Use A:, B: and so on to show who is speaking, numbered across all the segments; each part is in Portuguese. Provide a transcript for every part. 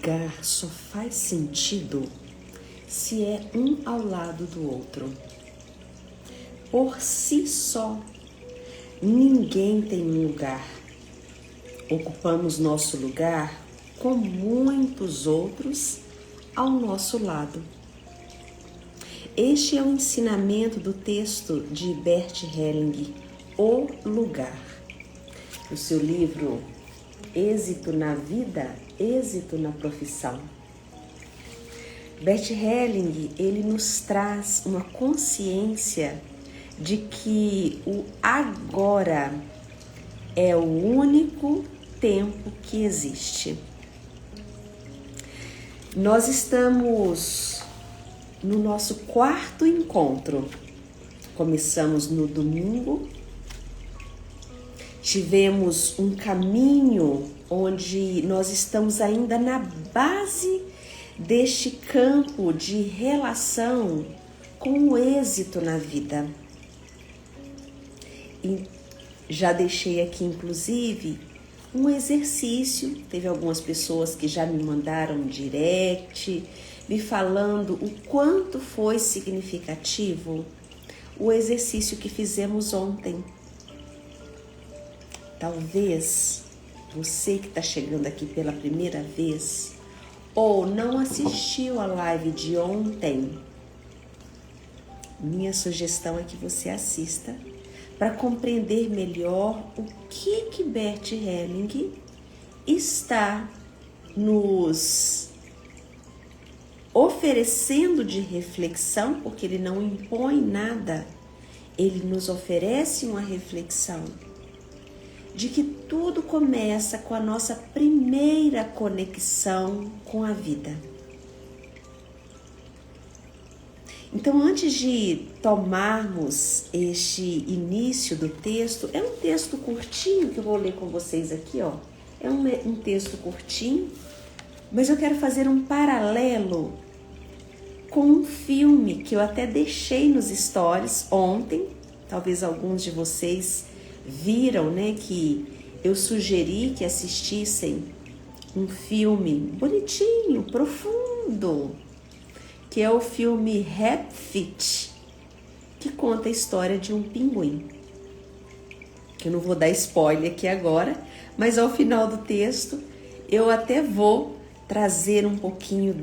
A: lugar só faz sentido se é um ao lado do outro. Por si só, ninguém tem um lugar. Ocupamos nosso lugar com muitos outros ao nosso lado. Este é o ensinamento do texto de Bert Helling, O Lugar. No seu livro Êxito na Vida, Êxito na Profissão. Bert Helling, ele nos traz uma consciência de que o agora é o único tempo que existe. Nós estamos no nosso 4º encontro. Começamos no domingo, tivemos um caminho onde nós estamos ainda na base deste campo de relação com o êxito na vida. E já deixei aqui, inclusive, um exercício. Teve algumas pessoas que já me mandaram um direct, me falando o quanto foi significativo o exercício que fizemos ontem. Talvez você que está chegando aqui pela primeira vez ou não assistiu a live de ontem, minha sugestão é que você assista para compreender melhor o que Bert Helling está nos oferecendo de reflexão, porque ele não impõe nada, ele nos oferece uma reflexão de que tudo começa com a nossa primeira conexão com a vida. Então, antes de tomarmos este início do texto, é um texto curtinho que eu vou ler com vocês aqui, ó. É um texto curtinho, mas eu quero fazer um paralelo com um filme que eu até deixei nos stories ontem. Talvez alguns de vocês viram, né, que eu sugeri que assistissem um filme bonitinho, profundo, que é o filme Happy Feet, que conta a história de um pinguim. Que eu não vou dar spoiler aqui agora, mas ao final do texto eu até vou trazer um pouquinho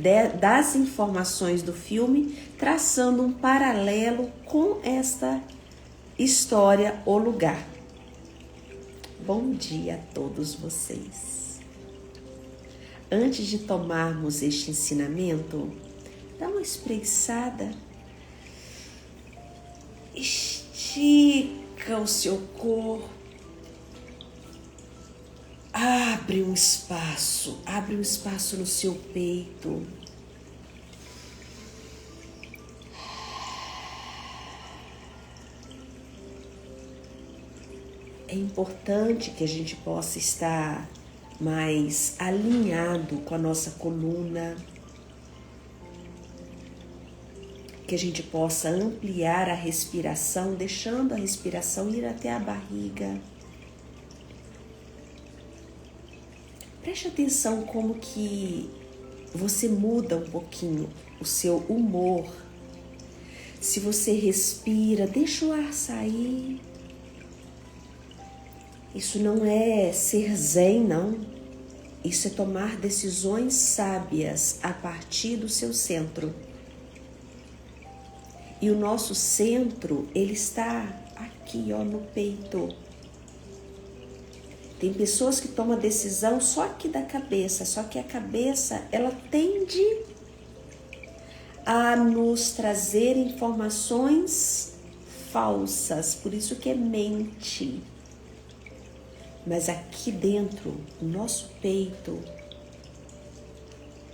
A: das informações do filme, traçando um paralelo com esta história, O Lugar. Bom dia a todos vocês. Antes de tomarmos este ensinamento, dá uma espreguiçada, estica o seu corpo, abre um espaço no seu peito. É importante que a gente possa estar mais alinhado com a nossa coluna, que a gente possa ampliar a respiração, deixando a respiração ir até a barriga. Preste atenção como que você muda um pouquinho o seu humor. Se você respira, deixa o ar sair. Isso não é ser zen, não. Isso é tomar decisões sábias a partir do seu centro. E o nosso centro, ele está aqui, ó, no peito. Tem pessoas que tomam a decisão só aqui da cabeça, só que a cabeça, ela tende a nos trazer informações falsas, por isso que é mente. Mas aqui dentro, o nosso peito,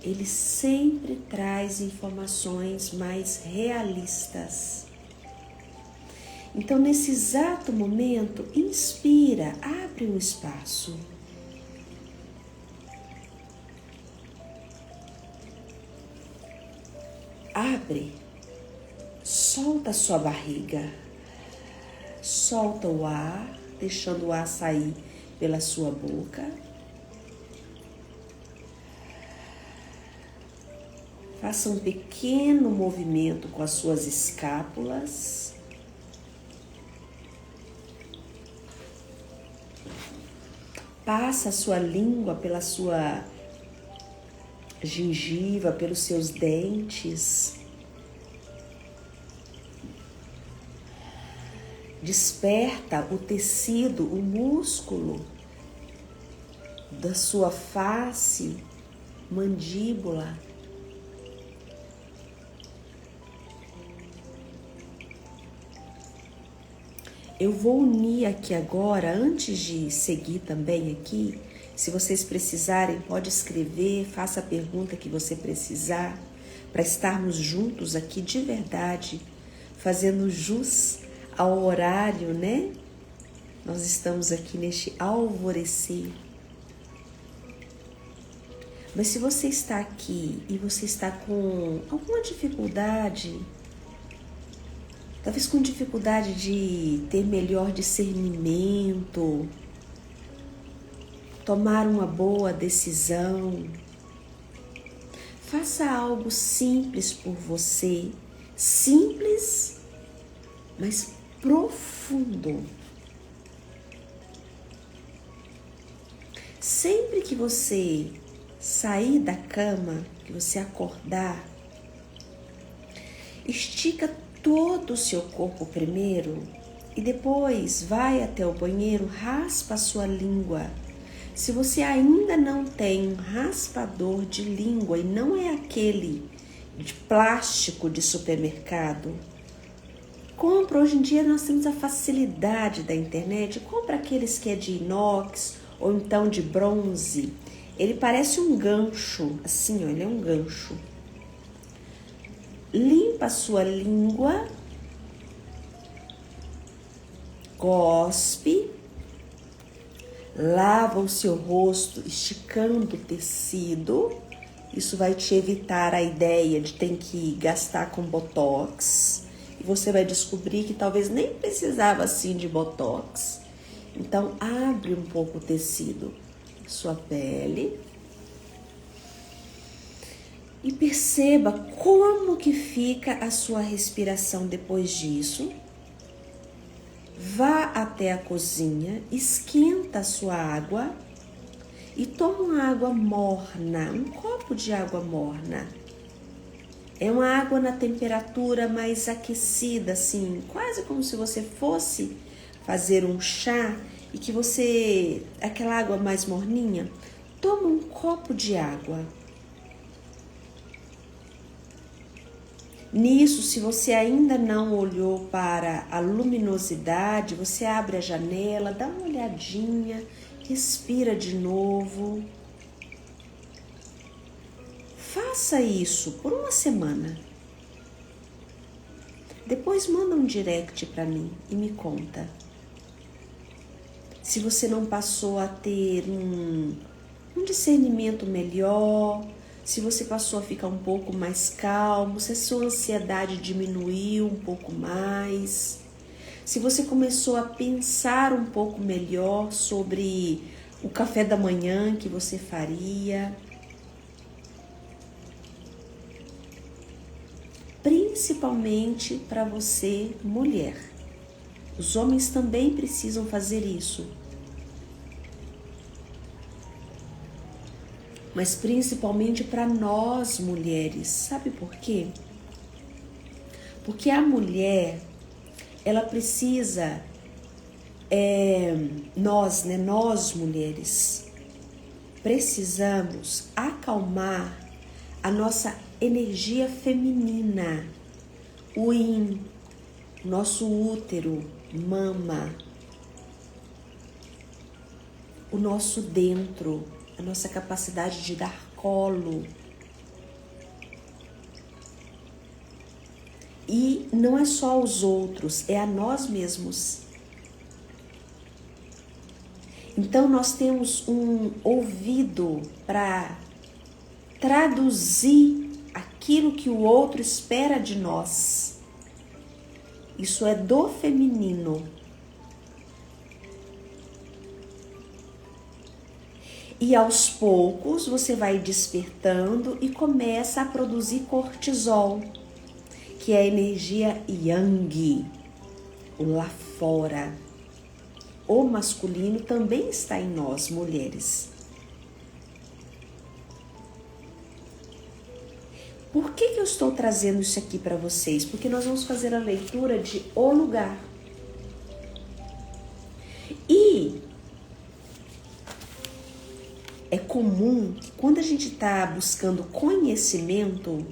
A: ele sempre traz informações mais realistas. Então, nesse exato momento, inspira, abre um espaço. Abre, solta a sua barriga, solta o ar, deixando o ar sair pela sua boca. Faça um pequeno movimento com as suas escápulas. Passa a sua língua pela sua gengiva, pelos seus dentes. Desperta o tecido, o músculo da sua face, mandíbula. Eu vou unir aqui agora, antes de seguir também aqui, se vocês precisarem, pode escrever, faça a pergunta que você precisar, para estarmos juntos aqui de verdade, fazendo jus ao horário, né? Nós estamos aqui neste alvorecer. Mas se você está aqui e você está com alguma dificuldade, talvez com dificuldade de ter melhor discernimento, tomar uma boa decisão, faça algo simples por você, simples, mas profundo. Sempre que você sair da cama, que você acordar, estica todo o seu corpo primeiro e depois vai até o banheiro, raspa a sua língua. Se você ainda não tem um raspador de língua e não é aquele de plástico de supermercado, compra. Hoje em dia nós temos a facilidade da internet, compra aqueles que é de inox ou então de bronze. Ele parece um gancho, assim, ó, ele é um gancho. Limpa a sua língua, cospe, lava o seu rosto esticando o tecido. Isso vai te evitar a ideia de ter que gastar com botox. E você vai descobrir que talvez nem precisava assim de botox. Então, abre um pouco o tecido, sua pele. E perceba como que fica a sua respiração depois disso. Vá até a cozinha, esquenta a sua água e toma uma água morna, um copo de água morna. É uma água na temperatura mais aquecida, assim, quase como se você fosse fazer um chá e que você, aquela água mais morninha, toma um copo de água. Nisso, se você ainda não olhou para a luminosidade, você abre a janela, dá uma olhadinha, respira de novo. Faça isso por uma semana. Depois manda um direct para mim e me conta. Se você não passou a ter um discernimento melhor, se você passou a ficar um pouco mais calmo, se a sua ansiedade diminuiu um pouco mais, se você começou a pensar um pouco melhor sobre o café da manhã que você faria, principalmente para você, mulher. Os homens também precisam fazer isso. Mas principalmente para nós mulheres. Sabe por quê? Porque a mulher, ela precisa, nós mulheres, precisamos acalmar a nossa energia feminina, o yin, nosso útero, mama, o nosso dentro, a nossa capacidade de dar colo. E não é só os outros, é a nós mesmos. Então nós temos um ouvido para traduzir aquilo que o outro espera de nós. Isso é do feminino. E aos poucos você vai despertando e começa a produzir cortisol, que é a energia yang, o lá fora. O masculino também está em nós, mulheres. Por que eu estou trazendo isso aqui para vocês? Porque nós vamos fazer a leitura de O Lugar. E é comum que quando a gente está buscando conhecimento,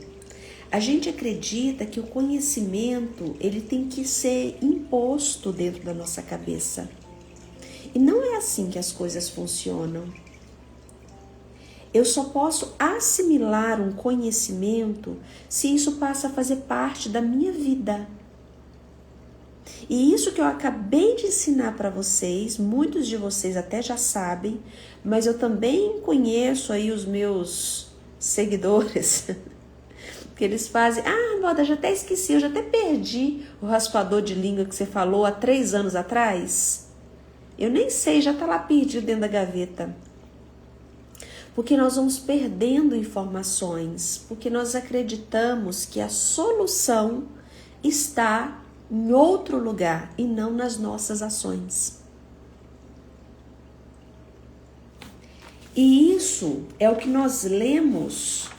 A: a gente acredita que o conhecimento ele tem que ser imposto dentro da nossa cabeça. E não é assim que as coisas funcionam. Eu só posso assimilar um conhecimento se isso passa a fazer parte da minha vida. E isso que eu acabei de ensinar para vocês, muitos de vocês até já sabem, mas eu também conheço aí os meus seguidores, que eles fazem, Valda, já até esqueci, eu já até perdi o raspador de língua que você falou há 3 anos atrás. Eu nem sei, já está lá perdido dentro da gaveta. Porque nós vamos perdendo informações, porque nós acreditamos que a solução está em outro lugar e não nas nossas ações. E isso é o que nós lemos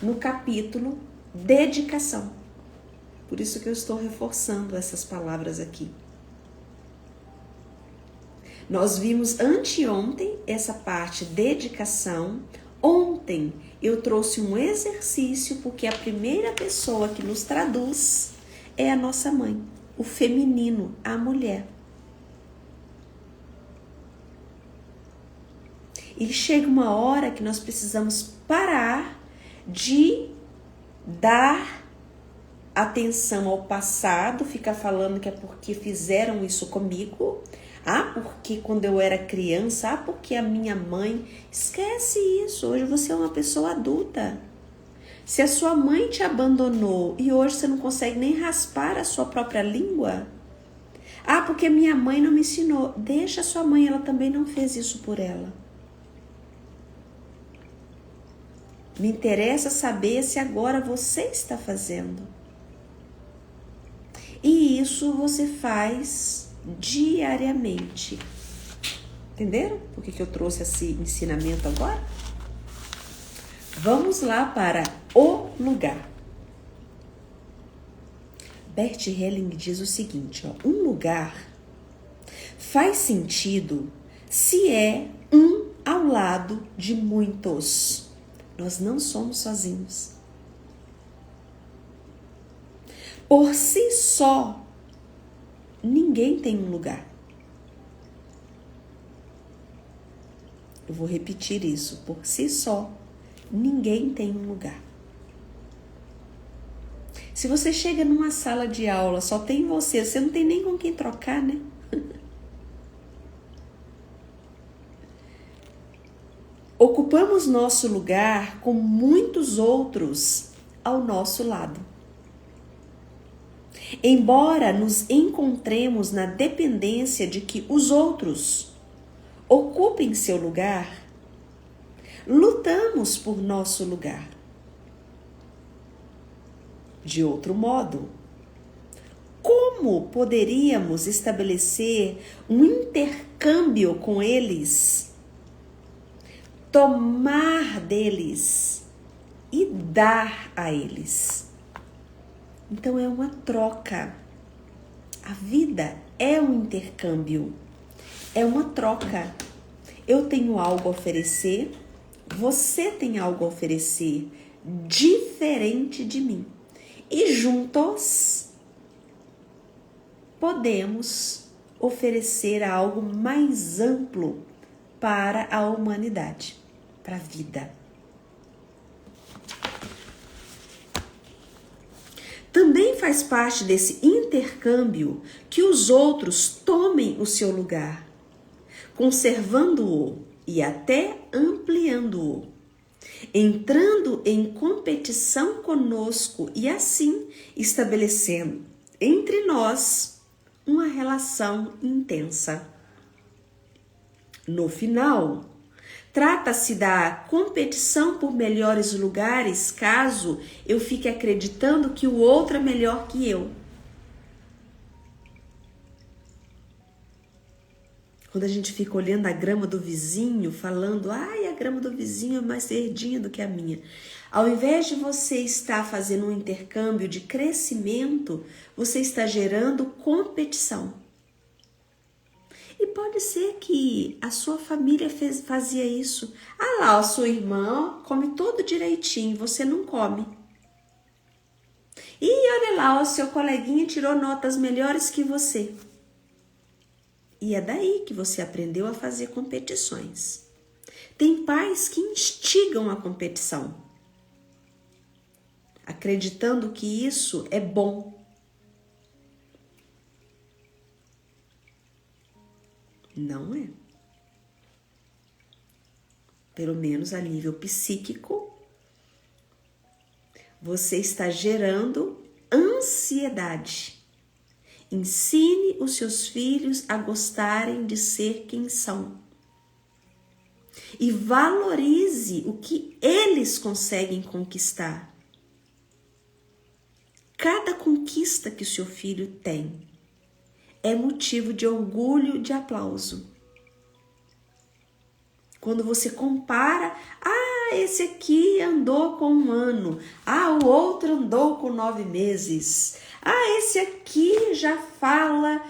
A: no capítulo Dedicação. Por isso que eu estou reforçando essas palavras aqui. Nós vimos anteontem essa parte dedicação. Ontem eu trouxe um exercício, porque a primeira pessoa que nos traduz é a nossa mãe, o feminino, a mulher. E chega uma hora que nós precisamos parar de dar atenção ao passado, ficar falando que é porque fizeram isso comigo, porque quando eu era criança, porque a minha mãe... Esquece isso, hoje você é uma pessoa adulta. Se a sua mãe te abandonou e hoje você não consegue nem raspar a sua própria língua, porque minha mãe não me ensinou. Deixa a sua mãe, ela também não fez isso por ela. Me interessa saber se agora você está fazendo. E isso você faz diariamente. Entenderam por que eu trouxe esse ensinamento agora? Vamos lá para O Lugar. Bert Helling diz o seguinte, um lugar faz sentido se é um ao lado de muitos. Nós não somos sozinhos. Por si só, ninguém tem um lugar. Eu vou repetir isso. Por si só, ninguém tem um lugar. Se você chega numa sala de aula, só tem você não tem nem com quem trocar, né? Ocupamos nosso lugar com muitos outros ao nosso lado. Embora nos encontremos na dependência de que os outros ocupem seu lugar, lutamos por nosso lugar. De outro modo, como poderíamos estabelecer um intercâmbio com eles, tomar deles e dar a eles? Então é uma troca. A vida é um intercâmbio, é uma troca. Eu tenho algo a oferecer, você tem algo a oferecer diferente de mim. E juntos podemos oferecer algo mais amplo para a humanidade, para a vida. Também faz parte desse intercâmbio que os outros tomem o seu lugar, conservando-o e até ampliando-o, entrando em competição conosco e assim estabelecendo entre nós uma relação intensa. No final, Trata-se da competição por melhores lugares, caso eu fique acreditando que o outro é melhor que eu. Quando a gente fica olhando a grama do vizinho, falando, ai, a grama do vizinho é mais verdinha do que a minha. Ao invés de você estar fazendo um intercâmbio de crescimento, você está gerando competição. E pode ser que a sua família fazia isso. Ah lá, a sua irmã come tudo direitinho, você não come. E olha lá, o seu coleguinha tirou notas melhores que você. E é daí que você aprendeu a fazer competições. Tem pais que instigam a competição, acreditando que isso é bom. Não é. Pelo menos a nível psíquico, você está gerando ansiedade. Ensine os seus filhos a gostarem de ser quem são. E valorize o que eles conseguem conquistar. Cada conquista que o seu filho tem é motivo de orgulho, de aplauso. Quando você compara, esse aqui andou com 1 ano, o outro andou com 9 meses, esse aqui já fala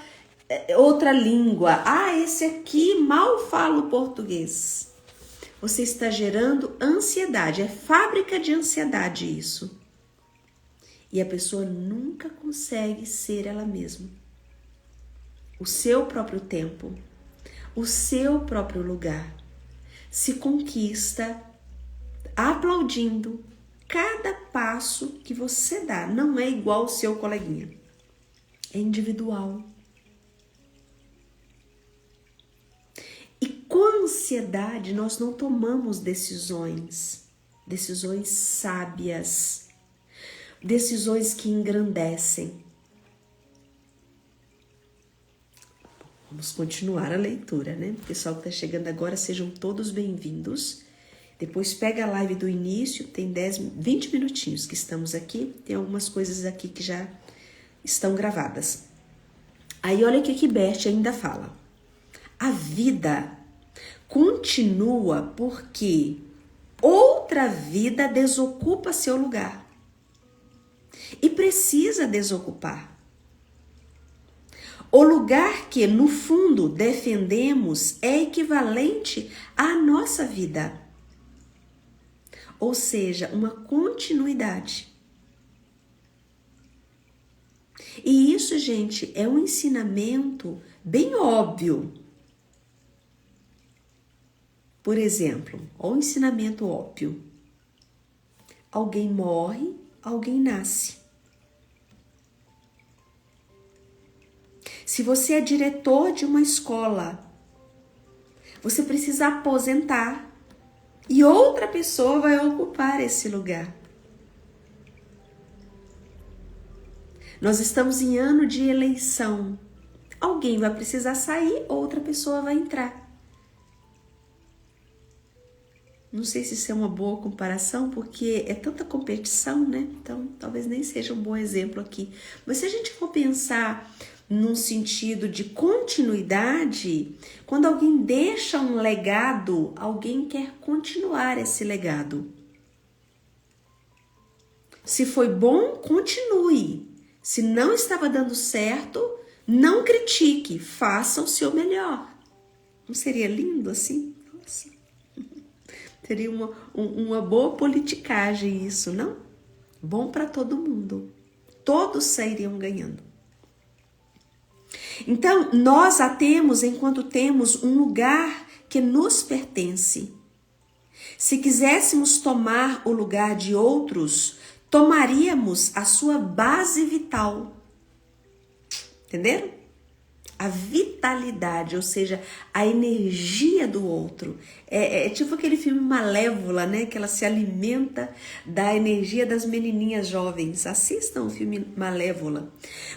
A: outra língua, esse aqui mal fala o português. Você está gerando ansiedade, é fábrica de ansiedade isso. E a pessoa nunca consegue ser ela mesma. O seu próprio tempo, o seu próprio lugar, se conquista aplaudindo cada passo que você dá. Não é igual ao seu coleguinha, é individual. E com ansiedade nós não tomamos decisões sábias, decisões que engrandecem. Vamos continuar a leitura, né? O pessoal que está chegando agora, sejam todos bem-vindos. Depois pega a live do início, tem 20 minutinhos que estamos aqui. Tem algumas coisas aqui que já estão gravadas. Aí olha o que Bert ainda fala. A vida continua porque outra vida desocupa seu lugar. E precisa desocupar. O lugar que, no fundo, defendemos é equivalente à nossa vida. Ou seja, uma continuidade. E isso, gente, é um ensinamento bem óbvio. Por exemplo, olha o ensinamento óbvio. Alguém morre, alguém nasce. Se você é diretor de uma escola, você precisa aposentar e outra pessoa vai ocupar esse lugar. Nós estamos em ano de eleição. Alguém vai precisar sair, outra pessoa vai entrar. Não sei se isso é uma boa comparação, porque é tanta competição, né? Então, talvez nem seja um bom exemplo aqui. Mas se a gente for pensar num sentido de continuidade, quando alguém deixa um legado, alguém quer continuar esse legado. Se foi bom, continue. Se não estava dando certo, não critique, faça o seu melhor. Não seria lindo assim? Nossa. Seria uma boa politicagem isso, não? Bom para todo mundo. Todos sairiam ganhando. Então, nós a temos enquanto temos um lugar que nos pertence. Se quiséssemos tomar o lugar de outros, tomaríamos a sua base vital. Entenderam? A vitalidade, ou seja, a energia do outro. É tipo aquele filme Malévola, né? Que ela se alimenta da energia das menininhas jovens. Assistam o filme Malévola.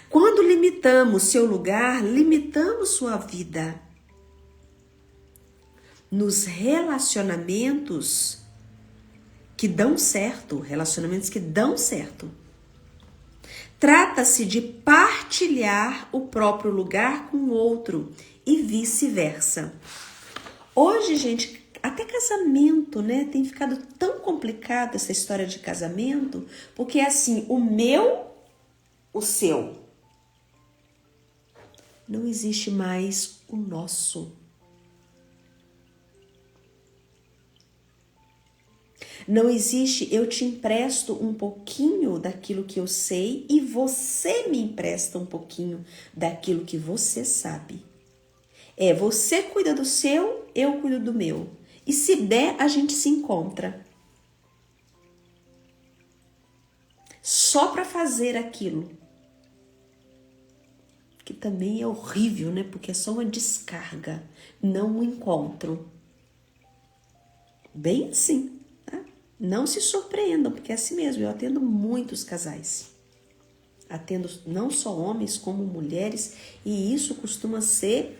A: Quando limitamos seu lugar, limitamos sua vida. nos relacionamentos que dão certo, trata-se de partilhar o próprio lugar com o outro e vice-versa. Hoje, gente, até casamento, né? Tem ficado tão complicado essa história de casamento, porque é assim, o meu, o seu. Não existe mais o nosso. Não existe, eu te empresto um pouquinho daquilo que eu sei e você me empresta um pouquinho daquilo que você sabe. Você cuida do seu, eu cuido do meu. E se der, a gente se encontra. Só para fazer aquilo. Que também é horrível, né? Porque é só uma descarga, não um encontro. Bem assim. Não se surpreendam, porque é assim mesmo, eu atendo muitos casais. Atendo não só homens, como mulheres, e isso costuma ser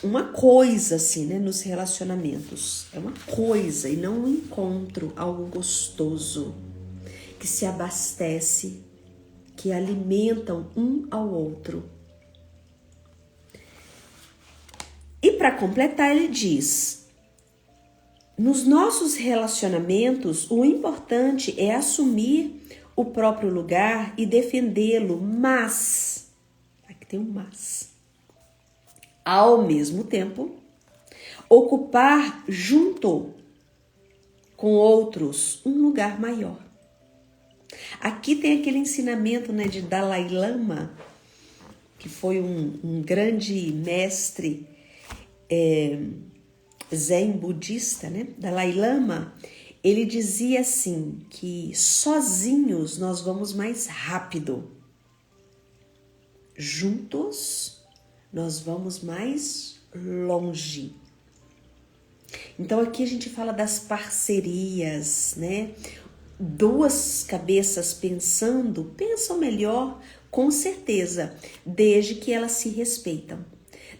A: uma coisa, assim, né, nos relacionamentos. É uma coisa e não um encontro, algo gostoso, que se abastece, que alimentam um ao outro. E para completar, ele diz... Nos nossos relacionamentos, o importante é assumir o próprio lugar e defendê-lo, mas, aqui tem um mas, ao mesmo tempo, ocupar junto com outros um lugar maior. Aqui tem aquele ensinamento, né, de Dalai Lama, que foi um grande mestre zen budista, né? Dalai Lama, ele dizia assim, que sozinhos nós vamos mais rápido, juntos nós vamos mais longe. Então aqui a gente fala das parcerias, né? Duas cabeças pensam melhor, com certeza, desde que elas se respeitam.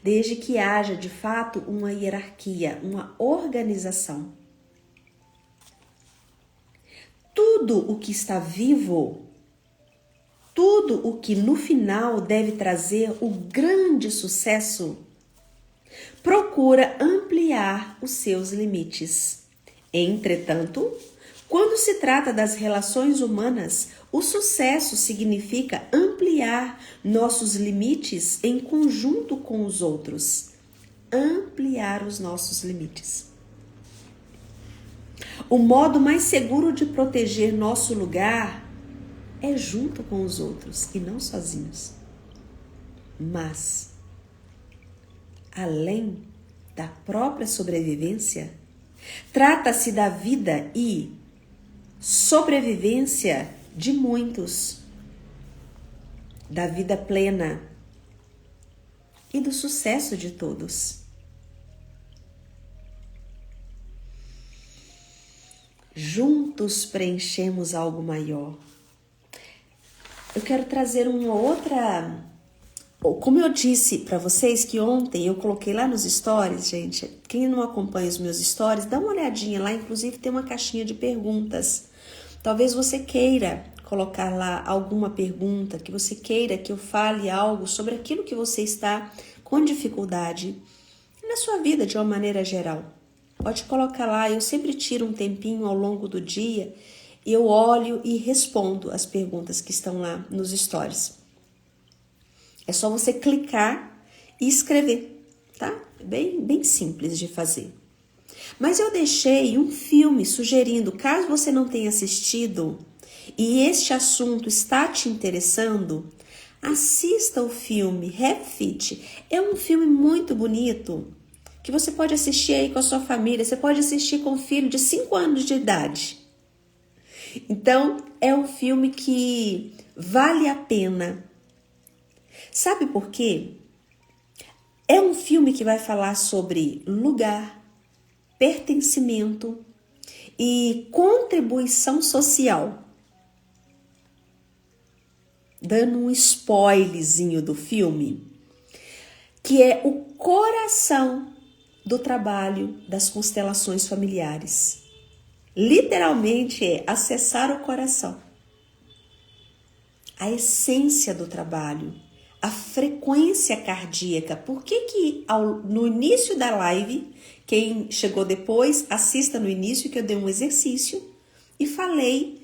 A: Desde que haja, de fato, uma hierarquia, uma organização. Tudo o que está vivo, tudo o que no final deve trazer o grande sucesso, procura ampliar os seus limites. Entretanto, quando se trata das relações humanas, o sucesso significa ampliar nossos limites em conjunto com os outros. Ampliar os nossos limites. O modo mais seguro de proteger nosso lugar é junto com os outros e não sozinhos. Mas, além da própria sobrevivência, trata-se da vida e sobrevivência de muitos, da vida plena e do sucesso de todos. Juntos preenchemos algo maior. Eu quero trazer uma outra... Como eu disse para vocês que ontem eu coloquei lá nos stories, gente, quem não acompanha os meus stories, dá uma olhadinha lá, inclusive tem uma caixinha de perguntas. Talvez você queira colocar lá alguma pergunta, que você queira que eu fale algo sobre aquilo que você está com dificuldade na sua vida de uma maneira geral. Pode colocar lá, eu sempre tiro um tempinho ao longo do dia, eu olho e respondo as perguntas que estão lá nos stories. É só você clicar e escrever, tá? Bem simples de fazer. Mas eu deixei um filme sugerindo, caso você não tenha assistido e este assunto está te interessando, assista o filme Happy Fit. É um filme muito bonito que você pode assistir aí com a sua família. Você pode assistir com um filho de 5 anos de idade. Então, é um filme que vale a pena. Sabe por quê? É um filme que vai falar sobre lugar, pertencimento e contribuição social. Dando um spoilerzinho do filme, que é o coração do trabalho das constelações familiares. Literalmente é acessar o coração. A essência do trabalho, a frequência cardíaca. Por que no início da live, quem chegou depois, assista no início que eu dei um exercício e falei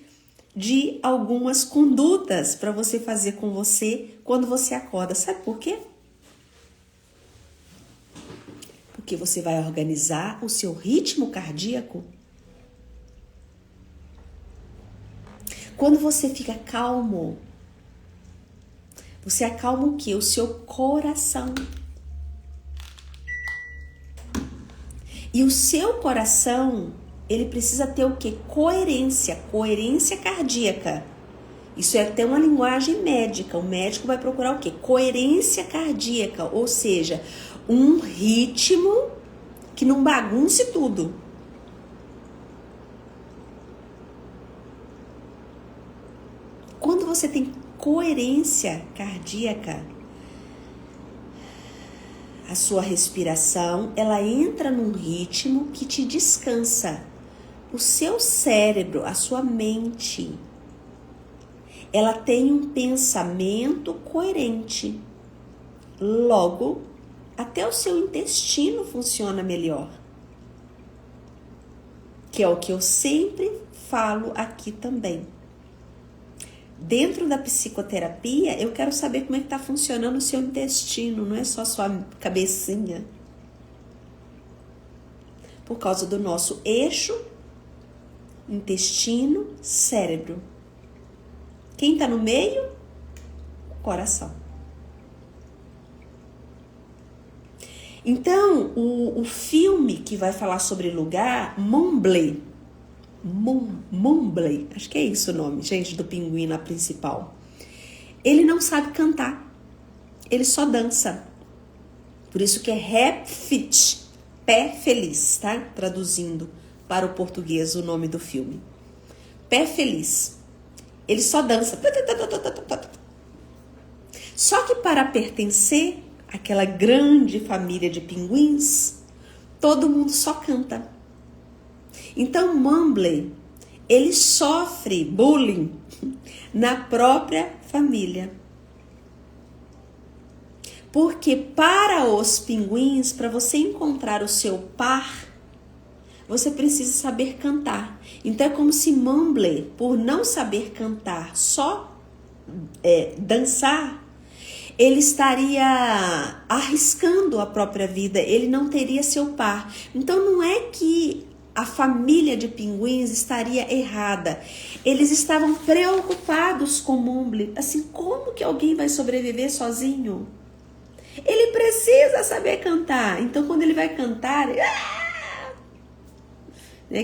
A: de algumas condutas para você fazer com você quando você acorda. Sabe por quê? Porque você vai organizar o seu ritmo cardíaco. Quando você fica calmo, você acalma o quê? O seu coração. E o seu coração, ele precisa ter o quê? Coerência, coerência cardíaca. Isso é até uma linguagem médica. O médico vai procurar o quê? Coerência cardíaca, ou seja, um ritmo que não bagunce tudo. Quando você tem coerência cardíaca, a sua respiração, ela entra num ritmo que te descansa. O seu cérebro, a sua mente, ela tem um pensamento coerente. Logo, até o seu intestino funciona melhor. Que é o que eu sempre falo aqui também. Dentro da psicoterapia, eu quero saber como é que está funcionando o seu intestino, não é só a sua cabecinha. Por causa do nosso eixo, intestino, cérebro. Quem está no meio? O coração. Então, o filme que vai falar sobre lugar, Mumble, acho que é isso o nome, gente, do pinguim na principal. Ele não sabe cantar, ele só dança. Por isso que é Happy Feet, pé feliz, tá? Traduzindo para o português o nome do filme. Pé feliz. Ele só dança. Só que para pertencer àquela grande família de pinguins, todo mundo só canta. Então, Mumble, ele sofre bullying na própria família. Porque para os pinguins, para você encontrar o seu par, você precisa saber cantar. Então, é como se Mumble, por não saber cantar, só dançar, ele estaria arriscando a própria vida, ele não teria seu par. Então, não é que a família de pinguins estaria errada. Eles estavam preocupados com Mumble. Assim, como que alguém vai sobreviver sozinho? Ele precisa saber cantar. Então, quando ele vai cantar...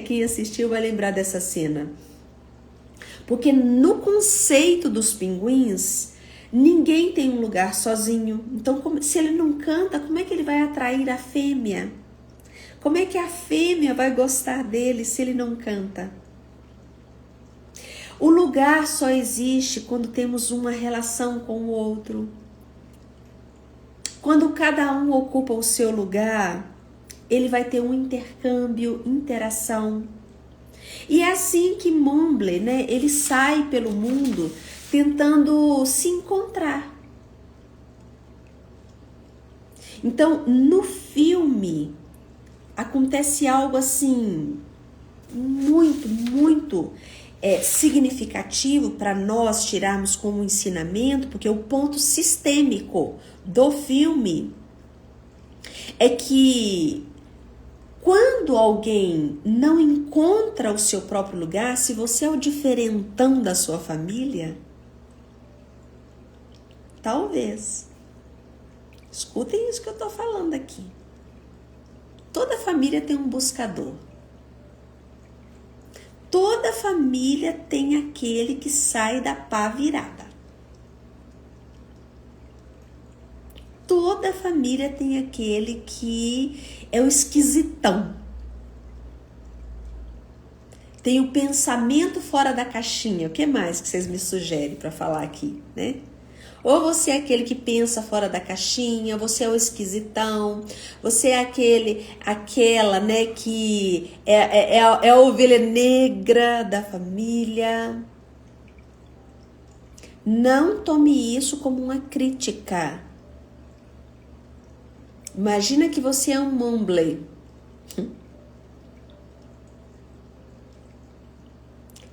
A: Quem assistiu vai lembrar dessa cena. Porque no conceito dos pinguins, ninguém tem um lugar sozinho. Então, se ele não canta, como é que ele vai atrair a fêmea? Como é que a fêmea vai gostar dele se ele não canta? O lugar só existe quando temos uma relação com o outro. Quando cada um ocupa o seu lugar, ele vai ter um intercâmbio, interação. E é assim que Mumble, ele sai pelo mundo tentando se encontrar. Então, no filme, acontece algo assim, muito significativo para nós tirarmos como ensinamento, porque o ponto sistêmico do filme é que quando alguém não encontra o seu próprio lugar, se você é o diferentão da sua família, talvez, escutem isso que eu estou falando aqui, toda família tem um buscador. Toda família tem aquele que sai da pá virada. Toda família tem aquele que é o esquisitão. Tem o pensamento fora da caixinha. O que mais que vocês me sugerem para falar aqui, Ou você é aquele que pensa fora da caixinha, você é o esquisitão, você é aquela, né, que é a ovelha negra da família. Não tome isso como uma crítica. Imagina que você é um mumble.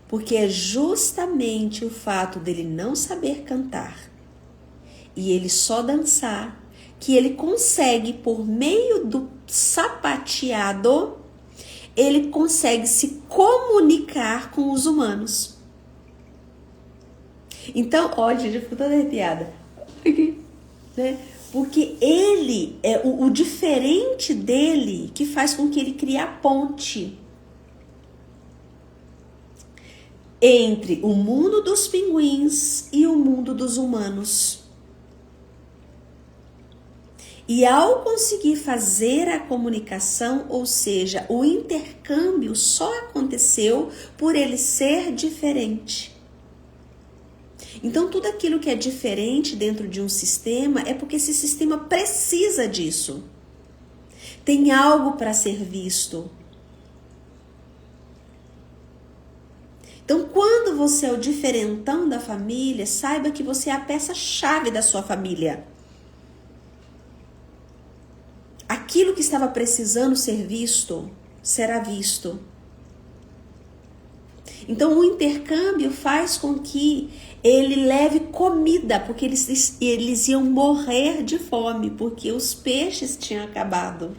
A: Porque é justamente o fato dele não saber cantar e ele só dançar que ele consegue, por meio do sapateado, ele consegue se comunicar com os humanos. Então, olha, gente, eu fico toda arrepiada. Né? Porque ele é o diferente dele que faz com que ele crie a ponte entre o mundo dos pinguins e o mundo dos humanos. E ao conseguir fazer a comunicação, ou seja, o intercâmbio só aconteceu por ele ser diferente. Então, tudo aquilo que é diferente dentro de um sistema é porque esse sistema precisa disso. Tem algo para ser visto. Então, quando você é o diferentão da família, saiba que você é a peça-chave da sua família. Aquilo que estava precisando ser visto, será visto. Então, o intercâmbio faz com que ele leve comida, porque eles iam morrer de fome, porque os peixes tinham acabado.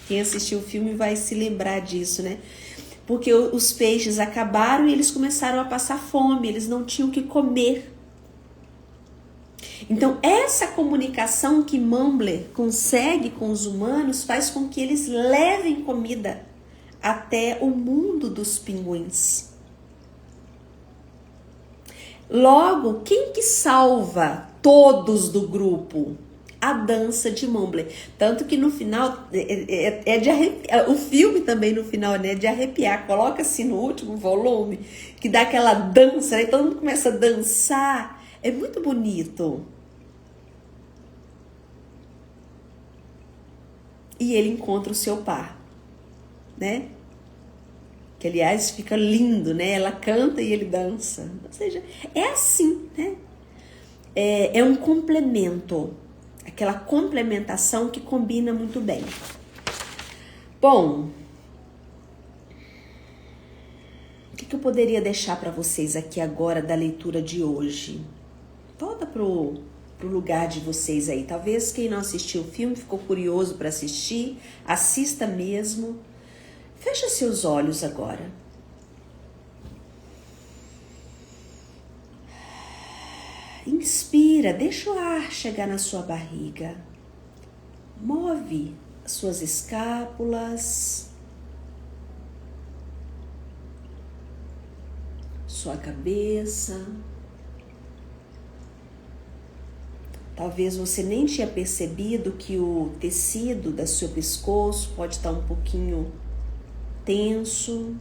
A: Quem assistiu o filme vai se lembrar disso, né? Porque os peixes acabaram e eles começaram a passar fome, eles não tinham o que comer. Então, essa comunicação que Mumbler consegue com os humanos faz com que eles levem comida até o mundo dos pinguins. Logo, quem que salva todos do grupo? A dança de Mumbler. Tanto que no final, é de arrepiar. O filme também no final, né, é de arrepiar. Coloca-se no último volume, que dá aquela dança, né? Todo mundo começa a dançar. É muito bonito. E ele encontra o seu par, né? Que, aliás, fica lindo, né? Ela canta e ele dança. Ou seja, é assim, né? É um complemento. Aquela complementação que combina muito bem. Bom, o que eu poderia deixar para vocês aqui agora da leitura de hoje? Volta pro lugar de vocês aí. Talvez quem não assistiu o filme ficou curioso para assistir, assista mesmo. Fecha seus olhos agora. Inspira, deixa o ar chegar na sua barriga. Move as suas escápulas, sua cabeça. Talvez você nem tinha percebido que o tecido do seu pescoço pode estar um pouquinho tenso.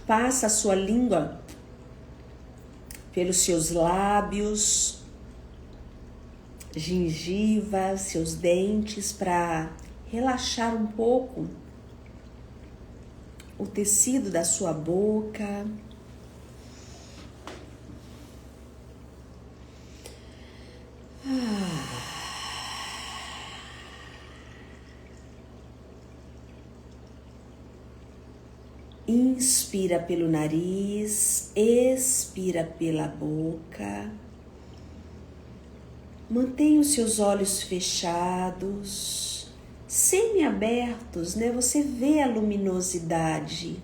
A: Passa a sua língua pelos seus lábios, gengiva, seus dentes, para relaxar um pouco o tecido da sua boca. Inspira pelo nariz, expira pela boca. Mantenha os seus olhos fechados, semi-abertos, né? Você vê a luminosidade.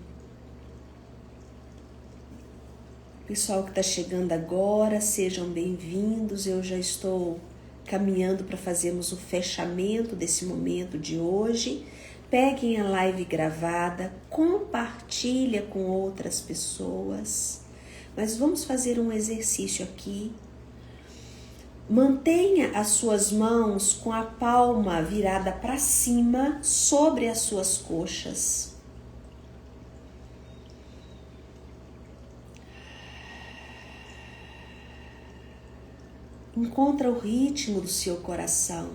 A: Pessoal que está chegando agora, sejam bem-vindos. Eu já estou caminhando para fazermos o fechamento desse momento de hoje. Peguem a live gravada, compartilha com outras pessoas. Mas vamos fazer um exercício aqui. Mantenha as suas mãos com a palma virada para cima sobre as suas coxas. Encontra o ritmo do seu coração.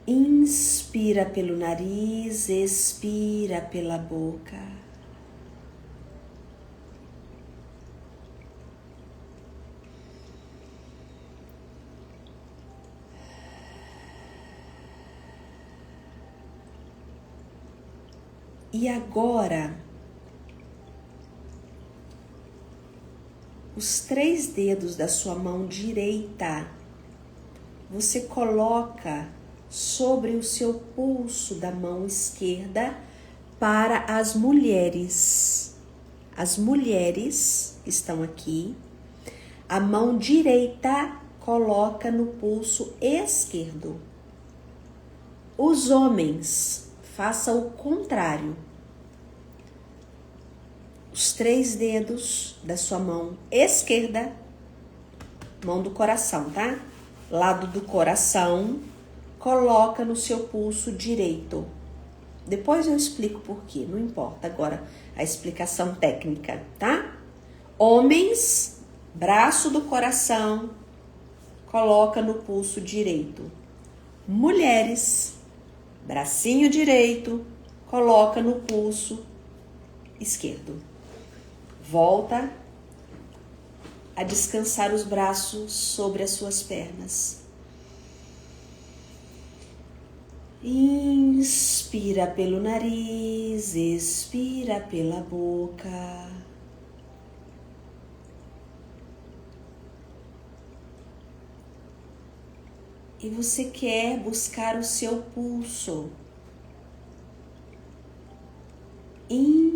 A: Inspira pelo nariz, expira pela boca. E agora, os 3 dedos da sua mão direita, você coloca sobre o seu pulso da mão esquerda para as mulheres. As mulheres que estão aqui, a mão direita coloca no pulso esquerdo. Os homens, faça o contrário. Os 3 dedos da sua mão esquerda, mão do coração, tá? Lado do coração, coloca no seu pulso direito. Depois eu explico por quê, não importa agora a explicação técnica, tá? Homens, braço do coração, coloca no pulso direito. Mulheres, bracinho direito, coloca no pulso esquerdo. Volta a descansar os braços sobre as suas pernas. Inspira pelo nariz, expira pela boca. E você quer buscar o seu pulso.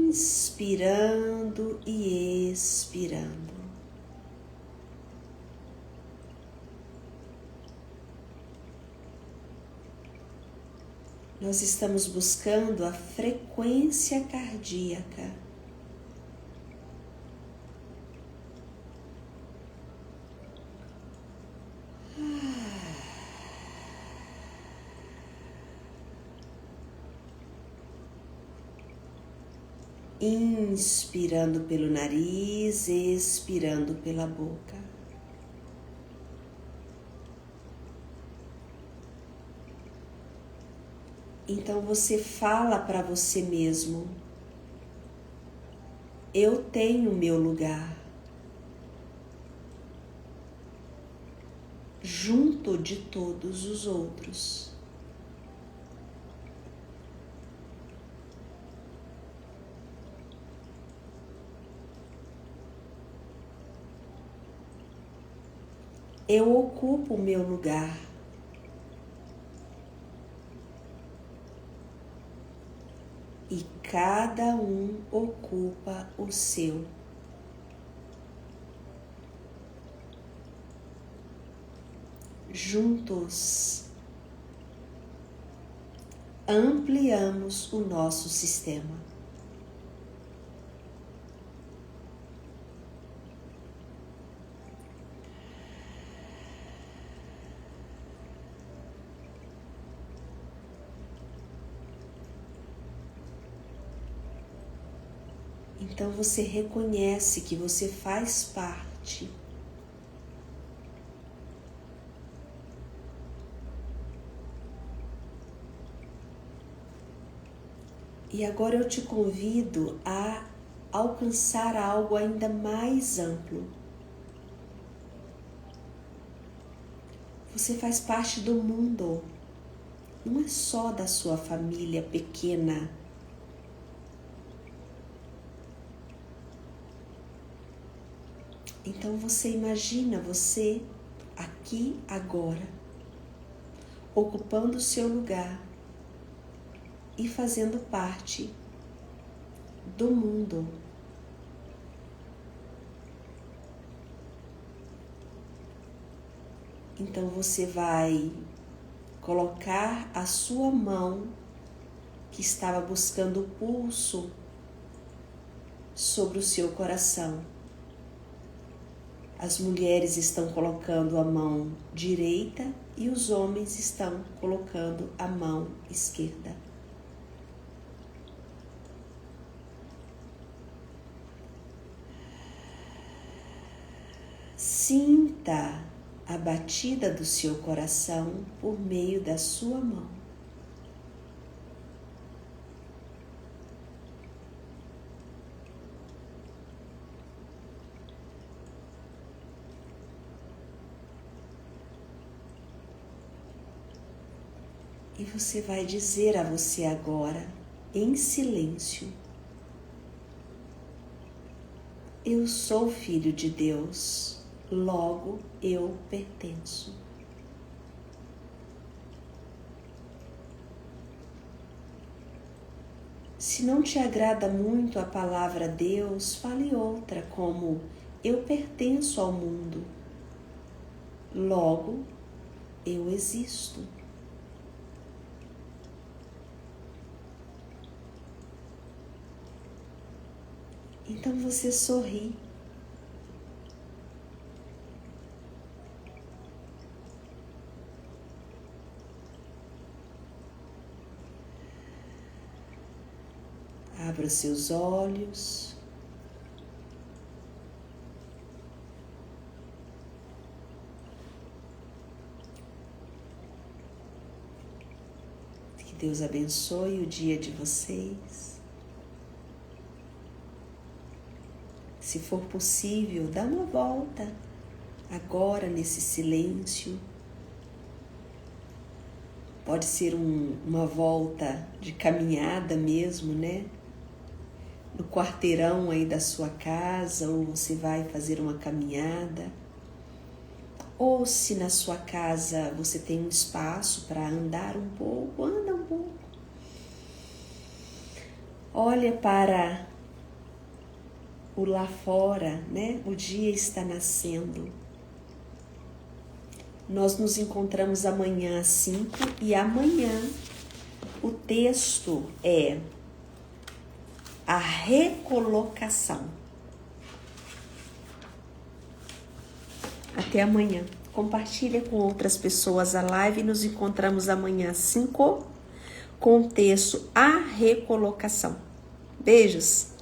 A: Inspirando e expirando. Nós estamos buscando a frequência cardíaca. Inspirando pelo nariz, expirando pela boca. Então você fala para você mesmo: eu tenho meu lugar, junto de todos os outros. Eu ocupo o meu lugar. E cada um ocupa o seu. Juntos, ampliamos o nosso sistema. Então você reconhece que você faz parte. E agora eu te convido a alcançar algo ainda mais amplo. Você faz parte do mundo. Não é só da sua família pequena. Então você imagina você aqui agora, ocupando o seu lugar e fazendo parte do mundo. Então você vai colocar a sua mão, que estava buscando o pulso, sobre o seu coração. As mulheres estão colocando a mão direita e os homens estão colocando a mão esquerda. Sinta a batida do seu coração por meio da sua mão. E você vai dizer a você agora, em silêncio: eu sou filho de Deus, logo eu pertenço. Se não te agrada muito a palavra Deus, fale outra, como: eu pertenço ao mundo, logo eu existo. Então você sorri. Abra seus olhos. Que Deus abençoe o dia de vocês. Se for possível, dá uma volta agora nesse silêncio. Pode ser uma volta de caminhada mesmo, né? No quarteirão aí da sua casa, ou você vai fazer uma caminhada. Ou se na sua casa você tem um espaço para andar um pouco, anda um pouco. Olha para o lá fora, né? O dia está nascendo. Nós nos encontramos amanhã às 5 e amanhã o texto é a recolocação. Até amanhã. Compartilha com outras pessoas a live e nos encontramos amanhã às 5 com o texto a recolocação. Beijos!